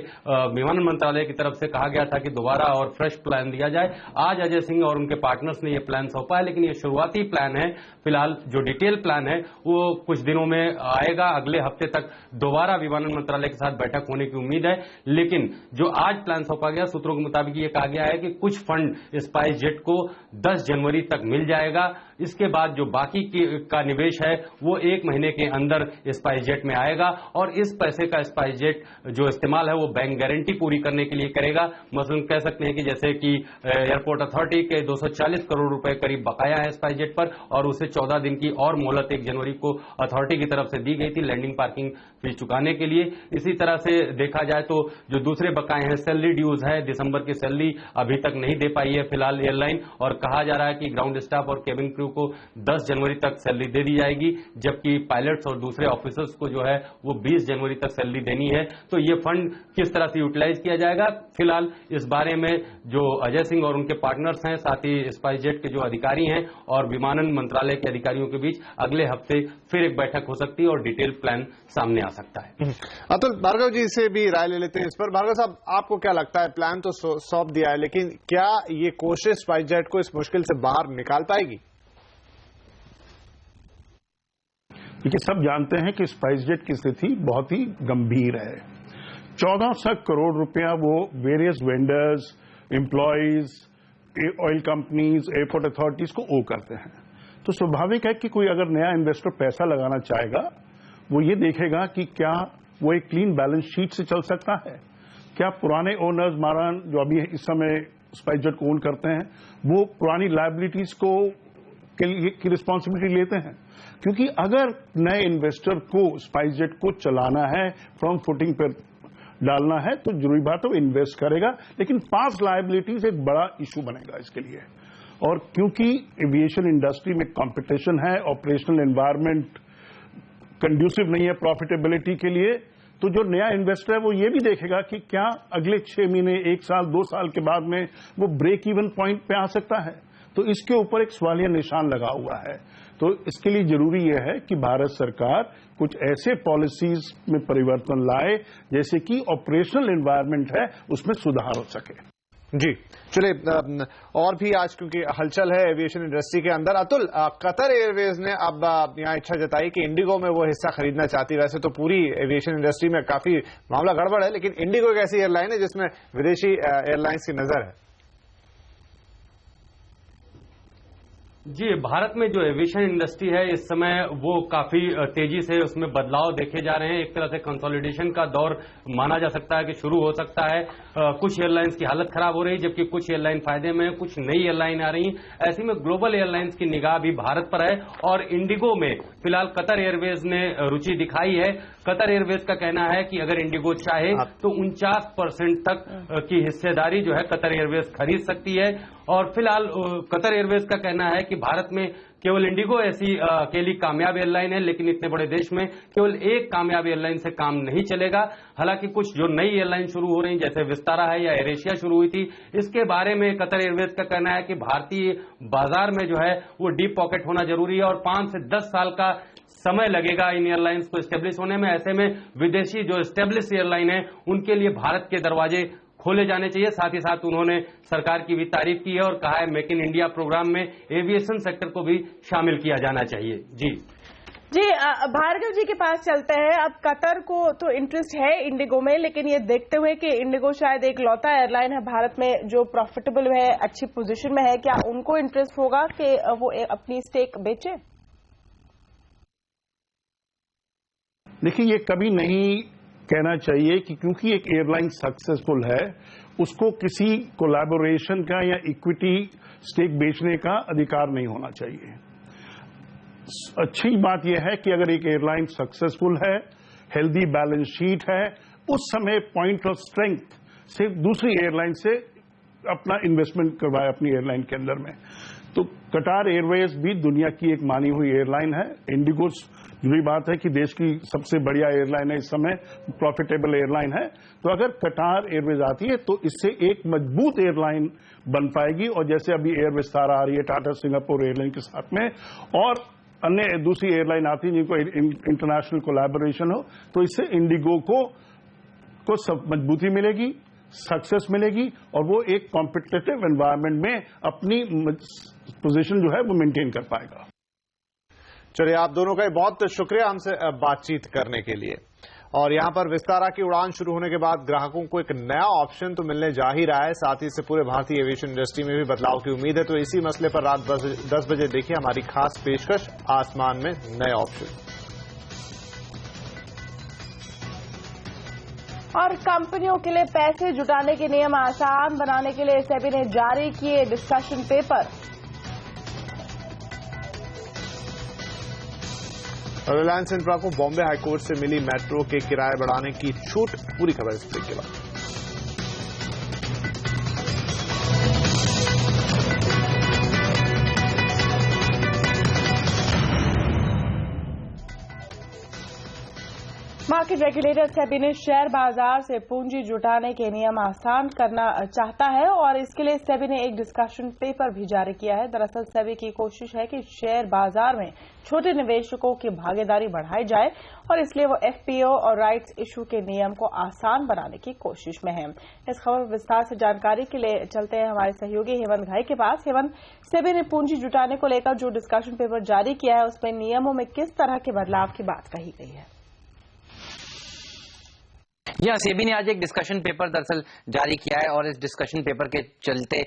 विमानन मंत्रालय की तरफ से कहा गया था कि दोबारा और फ्रेश प्लान दिया जाए। आज अजय सिंह और उनके पार्टनर्स ने यह प्लान सौंपा है, लेकिन ये शुरुआती प्लान है। फिलहाल जो डिटेल प्लान है वो कुछ दिनों में आएगा। अगले हफ्ते तक दोबारा विमानन मंत्रालय के साथ बैठक होने की उम्मीद है। लेकिन जो आज प्लान सौंपा गया, सूत्रों के मुताबिक ये कहा गया है कि कुछ फंड स्पाइस जेट को 10 जनवरी तक मिल जाएगा। इसके बाद जो बाकी का निवेश है वो 1 महीने के अंदर स्पाइस जेट में आएगा और इस पैसे का स्पाइस जेट जो इस्तेमाल है वो बैंक गारंटी पूरी करने के लिए करेगा। मसलन कह सकते हैं कि जैसे कि एयरपोर्ट अथॉरिटी के 240 करोड़ रुपए करीब बकाया है स्पाइस जेट पर और उसे 14 दिन की और मोहलत 1 जनवरी को अथॉरिटी की तरफ से दी गई थी लैंडिंग पार्किंग फीस चुकाने के लिए। इसी तरह से देखा जाए तो जो दूसरे बकाए हैं, सैलरी ड्यूज है, दिसंबर की सैलरी अभी तक नहीं दे पाई है फिलहाल एयरलाइन और कहा जा रहा है कि ग्राउंड स्टाफ और केबिन क्रू को 10 जनवरी तक सैलरी दे दी जाएगी, जबकि पायलट्स और दूसरे ऑफिसर्स को जो है वो 20 जनवरी तक सैलरी देनी है। तो ये फंड किस तरह से यूटिलाइज किया जाएगा, फिलहाल इस बारे में जो अजय सिंह और उनके पार्टनर्स हैं, साथ ही स्पाइस जेट के जो अधिकारी हैं और विमानन मंत्रालय के अधिकारियों के बीच अगले हफ्ते फिर एक बैठक हो सकती है और डिटेल प्लान सामने आ सकता है। अतुल, भार्गव जी से भी राय ले लेते हैं इस पर। भार्गव साहब, आपको क्या लगता है, प्लान तो सौंप दिया है, लेकिन क्या ये कोशिश स्पाइस जेट को इस मुश्किल से बाहर निकाल पाएगी? देखिए, सब जानते हैं कि स्पाइस जेट की स्थिति बहुत ही गंभीर है। 1400 करोड़ रुपया वो various vendors, employees, oil companies, airport authorities को ओ करते हैं। तो स्वाभाविक है कि कोई अगर नया इन्वेस्टर पैसा लगाना चाहेगा वो ये देखेगा कि क्या वो एक क्लीन बैलेंस शीट से चल सकता है, क्या पुराने ओनर्स जो अभी इस समय स्पाइस जेट को ओन करते हैं वो पुरानी लायबिलिटीज को की रिस्पॉन्सिबिलिटी लेते हैं, क्योंकि अगर नए इन्वेस्टर को स्पाइसजेट को चलाना है, फ्रॉम फुटिंग पर डालना है, तो जरूरी बात है वो इन्वेस्ट करेगा, लेकिन पास्ट लायबिलिटीज एक बड़ा इशू बनेगा इसके लिए। और क्योंकि एविएशन इंडस्ट्री में कंपटीशन है, ऑपरेशनल एनवायरनमेंट कंड्यूसिव नहीं है प्रॉफिटेबिलिटी के लिए, तो जो नया इन्वेस्टर है वो ये भी देखेगा कि क्या अगले 6 महीने, 1 साल, 2 साल के बाद में वो ब्रेक इवन पॉइंट पे आ सकता है। तो इसके ऊपर एक सवालिया निशान लगा हुआ है। तो इसके लिए जरूरी यह है कि भारत सरकार कुछ ऐसे पॉलिसीज में परिवर्तन लाए जैसे कि ऑपरेशनल एनवायरनमेंट है उसमें सुधार हो सके। जी चलिए, और भी आज क्योंकि हलचल है एविएशन इंडस्ट्री के अंदर, अतुल, कतर एयरवेज ने अब यहाँ इच्छा जताई कि इंडिगो में वो हिस्सा खरीदना चाहती है। वैसे तो पूरी एविएशन इंडस्ट्री में काफी मामला गड़बड़ है, लेकिन इंडिगो एक ऐसी एयरलाइन है जिसमें विदेशी एयरलाइंस की नजर है। जी, भारत में जो एविएशन इंडस्ट्री है इस समय वो काफी तेजी से उसमें बदलाव देखे जा रहे हैं। एक तरह से कंसोलिडेशन का दौर माना जा सकता है कि शुरू हो सकता है। कुछ एयरलाइंस की हालत खराब हो रही है, जबकि कुछ एयरलाइन फायदे में, कुछ नई एयरलाइन आ रही। ऐसे में ग्लोबल एयरलाइंस की निगाह भी भारत पर है और इंडिगो में फिलहाल कतर एयरवेज ने रुचि दिखाई है। कतर एयरवेज का कहना है कि अगर इंडिगो चाहे तो 49% तक की हिस्सेदारी जो है कतर एयरवेज खरीद सकती है। और फिलहाल कतर एयरवेज का कहना है कि भारत में केवल इंडिगो ऐसी अकेली कामयाब एयरलाइन है, लेकिन इतने बड़े देश में केवल एक कामयाब एयरलाइन से काम नहीं चलेगा। हालांकि कुछ जो नई एयरलाइन शुरू हो रही जैसे विस्तारा है या एयर एशिया शुरू हुई थी, इसके बारे में कतर एयरवेज का कहना है कि भारतीय बाजार में जो है वो डीप पॉकेट होना जरूरी है और 5 से 10 साल का समय लगेगा इन एयरलाइंस को एस्टेब्लिश होने में। ऐसे में विदेशी जो एस्टेब्लिश एयरलाइन है उनके लिए भारत के दरवाजे खोले जाने चाहिए। साथ ही साथ उन्होंने सरकार की भी तारीफ की है और कहा है मेक इन इंडिया प्रोग्राम में एविएशन सेक्टर को भी शामिल किया जाना चाहिए। जी भार्गव जी के पास चलते हैं। अब कतर को तो इंटरेस्ट है इंडिगो में, लेकिन ये देखते हुए कि इंडिगो शायद एक लौता एयरलाइन है भारत में जो प्रॉफिटेबल है, अच्छी पोजीशन में है, क्या उनको इंटरेस्ट होगा कि वो अपनी स्टेक बेचे? देखिए, ये कभी नहीं कहना चाहिए कि क्योंकि एक एयरलाइन सक्सेसफुल है उसको किसी कोलैबोरेशन का या इक्विटी स्टेक बेचने का अधिकार नहीं होना चाहिए। अच्छी बात यह है कि अगर एक एयरलाइन सक्सेसफुल है, हेल्दी बैलेंस शीट है, उस समय पॉइंट ऑफ स्ट्रेंथ से दूसरी एयरलाइन से अपना इन्वेस्टमेंट करवाए अपनी एयरलाइन के अंदर में। तो कतार एयरवेज भी दुनिया की एक मानी हुई एयरलाइन है। इंडिगो जुड़ी बात है कि देश की सबसे बढ़िया एयरलाइन है, इस समय प्रॉफिटेबल एयरलाइन है। तो अगर कतार एयरवेज आती है तो इससे एक मजबूत एयरलाइन बन पाएगी। और जैसे अभी एयर विस्तारा आ रही है टाटा सिंगापुर एयरलाइन के साथ में, और अन्य दूसरी एयरलाइन आती है जिनको इंटरनेशनल कोलैबोरेशन हो, तो इससे इंडिगो को सब मजबूती मिलेगी, सक्सेस मिलेगी और वो एक कॉम्पिटिटिव एनवायरनमेंट में अपनी पोजीशन जो है वो मेंटेन कर पाएगा। चलिए, आप दोनों का बहुत शुक्रिया हमसे बातचीत करने के लिए। और यहां पर विस्तारा की उड़ान शुरू होने के बाद ग्राहकों को एक नया ऑप्शन तो मिलने जा ही रहा है, साथ ही इससे पूरे भारतीय एविएशन इंडस्ट्री में भी बदलाव की उम्मीद है। तो इसी मसले पर रात 10 बजे देखिए हमारी खास पेशकश आसमान में नए ऑप्शन। और कंपनियों के लिए पैसे जुटाने के नियम आसान बनाने के लिए सेबी ने जारी किए डिस्कशन पेपर। रिलायंस इंफ्रा को बॉम्बे हाईकोर्ट से मिली मेट्रो के किराए बढ़ाने की छूट। पूरी खबर इस ब्रेक के बाद। मार्केट रेगुलेटर सेबी ने शेयर बाजार से पूंजी जुटाने के नियम आसान करना चाहता है और इसके लिए सेबी ने एक डिस्कशन पेपर भी जारी किया है। दरअसल सेबी की कोशिश है कि शेयर बाजार में छोटे निवेशकों की भागीदारी बढ़ाई जाए और इसलिए वो एफपीओ और राइट्स इशू के नियम को आसान बनाने की कोशिश में है। इस खबर पर विस्तार से जानकारी के लिए चलते हैं हमारे सहयोगी हेमंत घाई के पास। हेमंत, सेबी ने पूंजी जुटाने को लेकर जो डिस्कशन पेपर जारी किया है उसमें नियमों में किस तरह के बदलाव की बात कही गई है? सेबी ने आज एक डिस्कशन पेपर दरअसल जारी किया है और इस डिस्कशन पेपर के चलते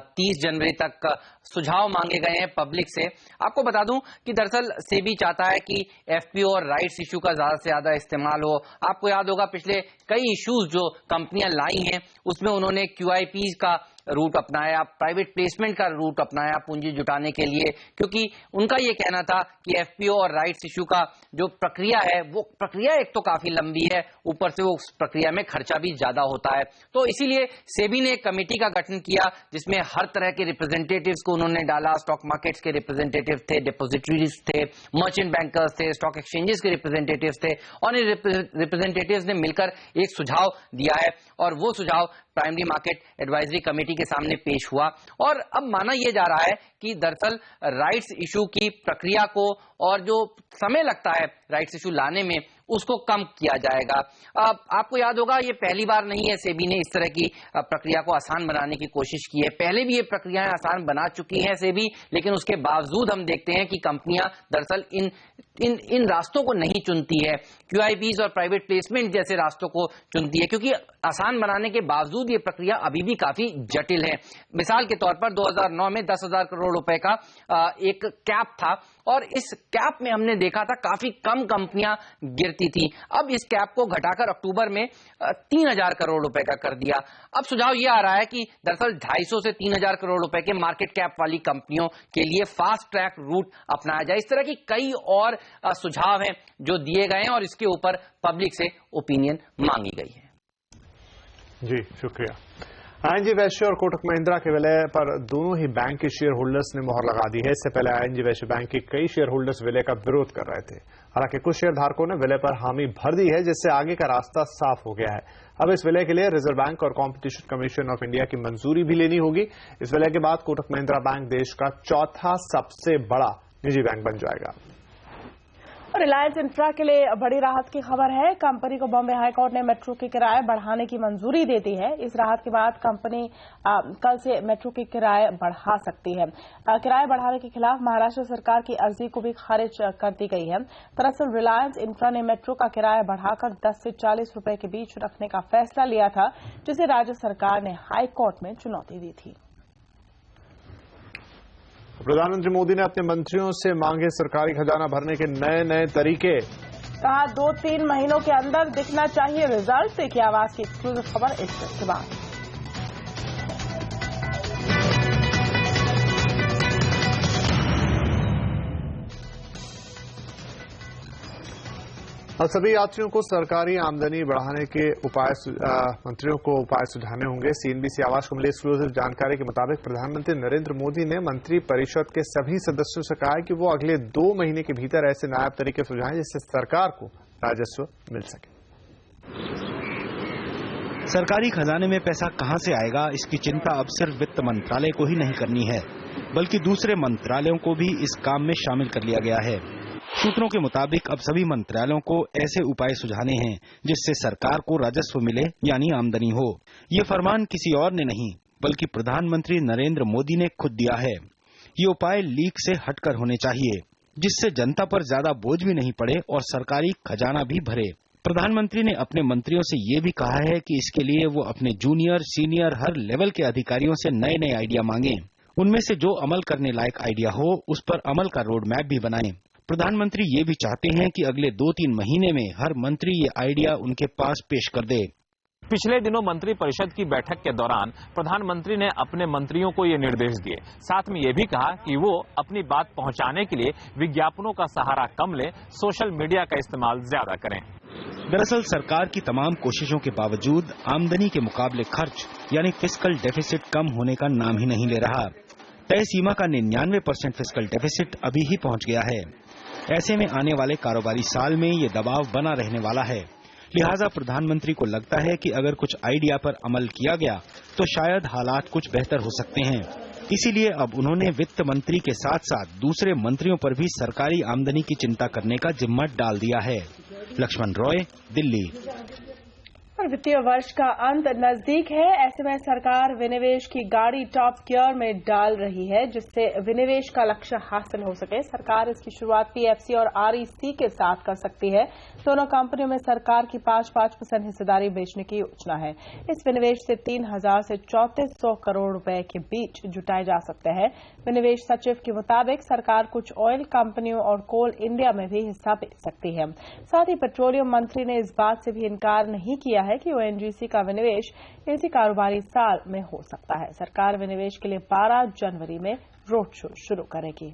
30 जनवरी तक सुझाव मांगे गए हैं पब्लिक से। आपको बता दूं कि दरअसल सेबी चाहता है कि एफपीओ और राइट्स इशू का ज्यादा से ज्यादा इस्तेमाल हो। आपको याद होगा पिछले कई इश्यूज जो कंपनियां लाई हैं उसमें उन्होंने क्यूआईपी का रूट अपनाया, प्राइवेट प्लेसमेंट का रूट अपनाया पूंजी जुटाने के लिए, क्योंकि उनका ये कहना था कि एफपीओ और राइट्स इशू का जो प्रक्रिया है वो प्रक्रिया एक तो काफी लंबी है, ऊपर से वो उस प्रक्रिया में खर्चा भी ज्यादा होता है। तो इसीलिए सेबी ने एक कमेटी का गठन किया जिसमें हर तरह के रिप्रेजेंटेटिव्स को उन्होंने डाला। स्टॉक मार्केट्स के रिप्रेजेंटेटिव थे, डिपोजिटरीज थे, मर्चेंट बैंकर्स थे, स्टॉक एक्सचेंजेस के रिप्रेजेंटेटिव्स थे, और इन रिप्रेजेंटेटिव्स ने मिलकर एक सुझाव दिया है और वो सुझाव प्राइमरी मार्केट एडवाइजरी कमेटी के सामने पेश हुआ। और अब माना यह जा रहा है कि दरअसल राइट्स इशू की प्रक्रिया को और जो समय लगता है राइट्स इशू लाने में उसको कम किया जाएगा। आपको याद होगा ये पहली बार नहीं है सेबी ने इस तरह की प्रक्रिया को आसान बनाने की कोशिश की है। पहले भी ये प्रक्रियाएं आसान बना चुकी है सेबी, लेकिन उसके बावजूद हम देखते हैं कि कंपनियां दरअसल इन रास्तों को नहीं चुनती है, क्यूआईबीज और प्राइवेट प्लेसमेंट जैसे रास्तों को चुनती है, क्योंकि आसान बनाने के बावजूद ये प्रक्रिया अभी भी काफी जटिल है। मिसाल के तौर पर 2009 में 10,000 करोड़ रुपए का एक कैप था और इस कैप में हमने देखा था काफी कम कंपनियां गिरती थी। अब इस कैप को घटाकर अक्टूबर में 3,000 करोड़ रुपए का कर दिया। अब सुझाव यह आ रहा है कि दरअसल 250 से 3,000 करोड़ रुपए के मार्केट कैप वाली कंपनियों के लिए फास्ट ट्रैक रूट अपनाया जाए। इस तरह की कई और सुझाव हैं जो दिए गए हैं और इसके ऊपर पब्लिक से ओपिनियन मांगी गई है। जी शुक्रिया। आईएनजी वैश्य और कोटक महिंद्रा के विलय पर दोनों ही बैंक के शेयर होल्डर्स ने मोहर लगा दी है। इससे पहले आईएनजी वैश्य बैंक के कई शेयर होल्डर्स विलय का विरोध कर रहे थे। हालांकि कुछ शेयर धारकों ने विलय पर हामी भर दी है, जिससे आगे का रास्ता साफ हो गया है। अब इस विलय के लिए रिजर्व बैंक और कॉम्पिटिशन कमीशन ऑफ इंडिया की मंजूरी भी लेनी होगी। इस विलय के बाद कोटक महिंद्रा बैंक देश का चौथा सबसे बड़ा निजी बैंक बन जाएगा। रिलायंस इंफ्रा के लिए बड़ी राहत की खबर है। कंपनी को बॉम्बे हाईकोर्ट ने मेट्रो के किराए बढ़ाने की मंजूरी दे दी है। इस राहत के बाद कंपनी कल से मेट्रो के किराए बढ़ा सकती है। किराए बढ़ाने के खिलाफ महाराष्ट्र सरकार की अर्जी को भी खारिज कर दी गई है। दरअसल रिलायंस इंफ्रा ने मेट्रो का किराया बढ़ाकर 10 से 40 रुपए के बीच रखने का फैसला लिया था, जिसे राज्य सरकार ने हाईकोर्ट में चुनौती दी थी। प्रधानमंत्री मोदी ने अपने मंत्रियों से मांगे सरकारी खजाना भरने के नए नए तरीके। कहा 2-3 महीनों के अंदर दिखना चाहिए रिजल्ट। देखिए आवाज की एक्सक्लूसिव खबर इस के बाद। अब सभी यात्रियों को सरकारी आमदनी बढ़ाने के मंत्रियों को उपाय सुझाने होंगे। सीएनबीसी आवाज को मिली एक्सक्लूसिव जानकारी के मुताबिक प्रधानमंत्री नरेंद्र मोदी ने मंत्री परिषद के सभी सदस्यों से कहा है कि वो अगले 2 महीने के भीतर ऐसे नायाब तरीके सुझाएं जिससे सरकार को राजस्व मिल सके। सरकारी खजाने में पैसा कहां से आएगा, इसकी चिंता अब सिर्फ वित्त मंत्रालय को ही नहीं करनी है, बल्कि दूसरे मंत्रालयों को भी इस काम में शामिल कर लिया गया है। सूत्रों के मुताबिक अब सभी मंत्रालयों को ऐसे उपाय सुझाने हैं जिससे सरकार को राजस्व मिले, यानी आमदनी हो। ये फरमान किसी और ने नहीं बल्कि प्रधानमंत्री नरेंद्र मोदी ने खुद दिया है। ये उपाय लीक से हटकर होने चाहिए, जिससे जनता पर ज्यादा बोझ भी नहीं पड़े और सरकारी खजाना भी भरे। प्रधानमंत्री ने अपने मंत्रियों से ये भी कहा है कि इसके लिए वो अपने जूनियर सीनियर हर लेवल के अधिकारियों से नए नए आइडिया मांगे। उनमें से जो अमल करने लायक आइडिया हो उस पर अमल का रोड मैप भी बनाएं। प्रधानमंत्री ये भी चाहते हैं कि अगले 2-3 महीने में हर मंत्री ये आइडिया उनके पास पेश कर दे। पिछले दिनों मंत्री परिषद की बैठक के दौरान प्रधानमंत्री ने अपने मंत्रियों को ये निर्देश दिए। साथ में ये भी कहा कि वो अपनी बात पहुंचाने के लिए विज्ञापनों का सहारा कम लें, सोशल मीडिया का इस्तेमाल ज्यादा करें। दरअसल सरकार की तमाम कोशिशों के बावजूद आमदनी के मुकाबले खर्च यानी फिस्कल डेफिसिट कम होने का नाम ही नहीं ले रहा। तय सीमा का 99% फिस्कल डेफिसिट अभी ही पहुंच गया है। ऐसे में आने वाले कारोबारी साल में ये दबाव बना रहने वाला है। लिहाजा प्रधानमंत्री को लगता है कि अगर कुछ आइडिया पर अमल किया गया तो शायद हालात कुछ बेहतर हो सकते हैं। इसीलिए अब उन्होंने वित्त मंत्री के साथ साथ दूसरे मंत्रियों पर भी सरकारी आमदनी की चिंता करने का जिम्मा डाल दिया है। लक्ष्मण रॉय, दिल्ली। वित्तीय वर्ष का अंत नजदीक है। ऐसे में सरकार विनिवेश की गाड़ी टॉप गियर में डाल रही है, जिससे विनिवेश का लक्ष्य हासिल हो सके। सरकार इसकी शुरुआत पीएफसी और आरईसी के साथ कर सकती है। दोनों कंपनियों में सरकार की 5% हिस्सेदारी बेचने की योजना है। इस विनिवेश से 3,000 से 3,400 करोड़ रुपए के बीच जुटाए जा सकते हैं। विनिवेश सचिव के मुताबिक सरकार कुछ ऑयल कंपनियों और कोल इंडिया में भी हिस्सा बेच सकती है। साथ ही पेट्रोलियम मंत्री ने इस बात से भी इनकार नहीं किया है है कि ओएनजीसी का विनिवेश इसी कारोबारी साल में हो सकता है। सरकार विनिवेश के लिए 12 जनवरी में रोड शो शुरू करेगी।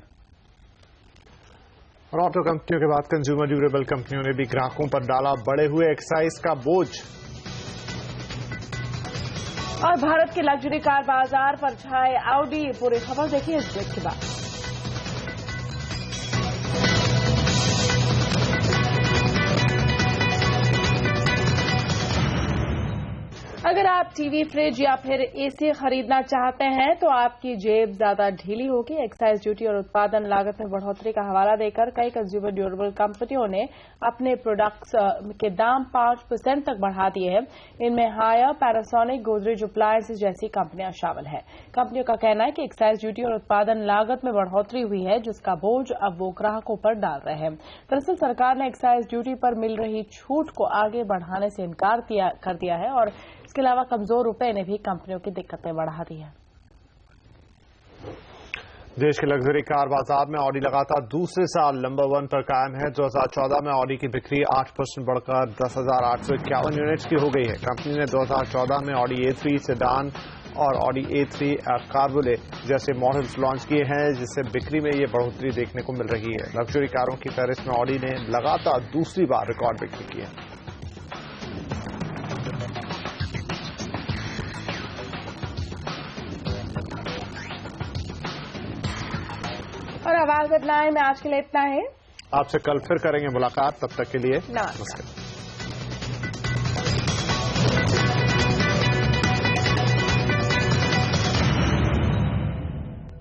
और ऑटो कंपनियों के बाद कंज्यूमर ड्यूरेबल कंपनियों ने भी ग्राहकों पर डाला बढ़े हुए एक्साइज का बोझ। और भारत के लग्जरी कार बाजार पर छाए ऑडी। पूरी खबर देखिए इस ब्रेक के बाद। अगर आप टीवी, फ्रिज या फिर एसी खरीदना चाहते हैं तो आपकी जेब ज्यादा ढीली होगी। एक्साइज ड्यूटी और उत्पादन लागत में बढ़ोतरी का हवाला देकर कई कंज्यूमर ड्यूरेबल कंपनियों ने अपने प्रोडक्ट्स के दाम 5% तक बढ़ा दिए हैं। इनमें हायर, पैनासोनिक, गोदरेज अप्लायंसेज जैसी कंपनियां शामिल हैं। कंपनियों का कहना है कि एक्साइज ड्यूटी और उत्पादन लागत में बढ़ोतरी हुई है, जिसका बोझ अब वो ग्राहकों पर डाल रहे हैं। दरअसल सरकार ने एक्साइज ड्यूटी पर मिल रही छूट को आगे बढ़ाने से इनकार कर दिया है और इसके अलावा कमजोर रुपए ने भी कंपनियों की दिक्कतें बढ़ा दी हैं। देश के लग्जरी कार बाजार में ऑडी लगातार दूसरे साल नंबर 1 पर कायम है। 2014 में ऑडी की बिक्री 8% बढ़कर 10,851 यूनिट्स की हो गई है। कंपनी ने 2014 में ऑडी A3 सेडान और ऑडी A3 कार्बोले जैसे मॉडल्स लॉन्च किए हैं, जिससे बिक्री में ये बढ़ोतरी देखने को मिल रही है। लग्जरी कारों की फहरिस्त में ऑडी ने लगातार दूसरी बार रिकॉर्ड बिक्री की है। और आवाज बदलाएं में आज के लिए इतना है। आपसे कल फिर करेंगे मुलाकात, तब तक के लिए नमस्कार।